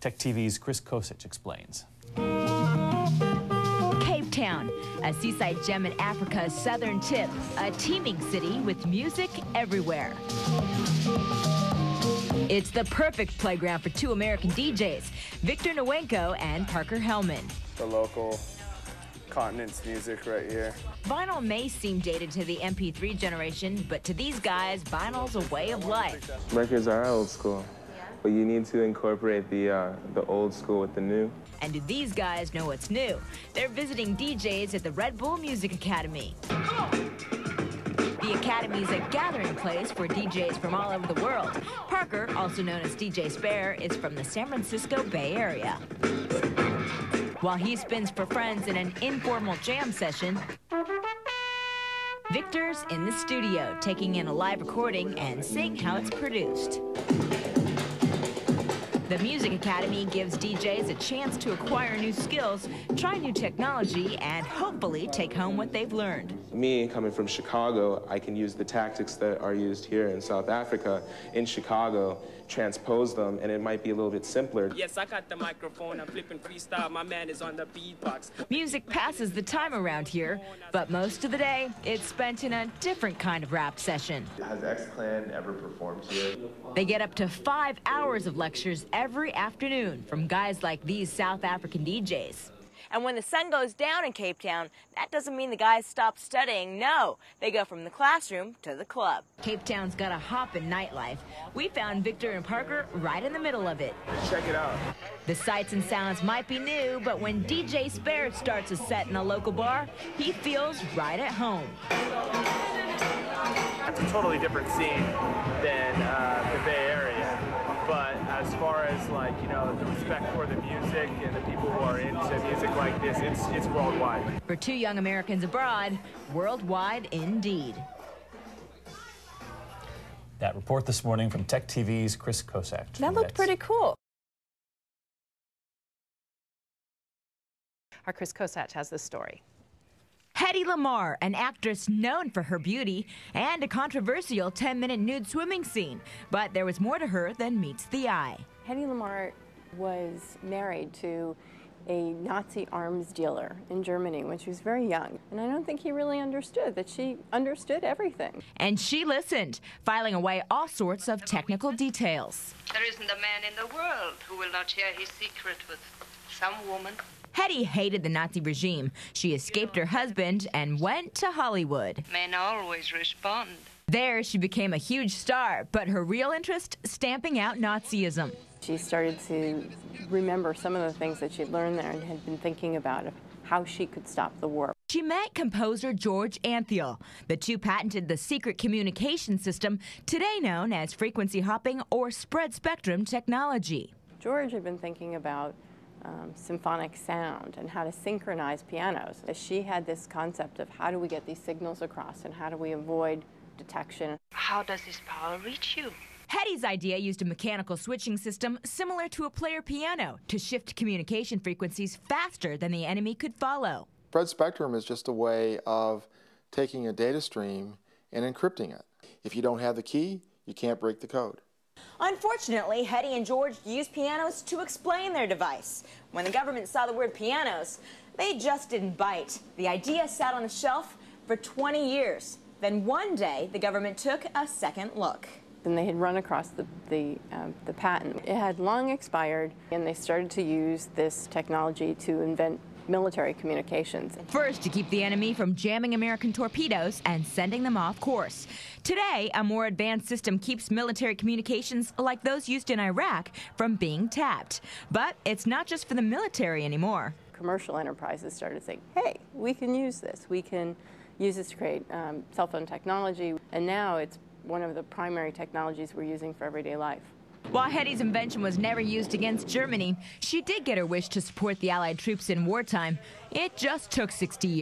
Tech TV's Chris Kosach explains. Cape Town, a seaside gem in Africa's southern tip, a teeming city with music everywhere. It's the perfect playground for two American DJs, Victor Nwenko and Parker Hellman. The local continent's music right here. Vinyl may seem dated to the MP3 generation, but to these guys, vinyl's a way of life. Records are old school, but you need to incorporate the old school with the new. And do these guys know what's new? They're visiting DJs at the Red Bull Music Academy. The Academy is a gathering place for DJs from all over the world. Parker, also known as DJ Spare, is from the San Francisco Bay Area. While he spins for friends in an informal jam session, Victor's in the studio, taking in a live recording and seeing how it's produced. The Music Academy gives DJs a chance to acquire new skills, try new technology, and hopefully take home what they've learned. Me, coming from Chicago, I can use the tactics that are used here in South Africa, in Chicago, transpose them, and it might be a little bit simpler. Yes, I got the microphone, I'm flipping freestyle, my man is on the beatbox. Music passes the time around here, but most of the day, it's spent in a different kind of rap session. Has X-Clan ever performed here? They get up to 5 hours of lectures every afternoon from guys like these South African DJs. And when the sun goes down in Cape Town, that doesn't mean the guys stop studying. No, they go from the classroom to the club. Cape Town's got a hoppin' nightlife. We found Victor and Parker right in the middle of it. Check it out. The sights and sounds might be new, but when DJ Spare starts a set in a local bar, he feels right at home. It's a totally different scene than the Bay Area. But as far as, like, you know, the respect for the music and the people who are into music like this, it's worldwide. For two young Americans abroad, worldwide indeed. That report this morning from Tech TV's Chris Kosach. That looked pretty cool. Our Chris Kosach has this story. Hedy Lamarr, an actress known for her beauty and a controversial 10-minute nude swimming scene. But there was more to her than meets the eye. Hedy Lamarr was married to a Nazi arms dealer in Germany when she was very young. And I don't think he really understood that she understood everything. And she listened, filing away all sorts of technical details. There isn't a man in the world who will not share his secret with some woman. Hedy hated the Nazi regime. She escaped her husband and went to Hollywood. Men always respond. There, she became a huge star, but her real interest, stamping out Nazism. She started to remember some of the things that she'd learned there and had been thinking about how she could stop the war. She met composer George Antheil. The two patented the secret communication system, today known as frequency hopping or spread spectrum technology. George had been thinking about symphonic sound and how to synchronize pianos. She had this concept of how do we get these signals across and how do we avoid detection. How does this power reach you? Hedy's idea used a mechanical switching system similar to a player piano to shift communication frequencies faster than the enemy could follow. Spread spectrum is just a way of taking a data stream and encrypting it. If you don't have the key, you can't break the code. Unfortunately, Hedy and George used pianos to explain their device. When the government saw the word pianos, they just didn't bite. The idea sat on the shelf for 20 years. Then one day, the government took a second look. And they had run across the patent. It had long expired, and they started to use this technology to invent military communications. First, to keep the enemy from jamming American torpedoes and sending them off course. Today, a more advanced system keeps military communications like those used in Iraq from being tapped. But it's not just for the military anymore. Commercial enterprises started saying, hey, we can use this. We can use this to create cell phone technology. And now it's one of the primary technologies we're using for everyday life. While Hedy's invention was never used against Germany, she did get her wish to support the Allied troops in wartime. It just took 60 years.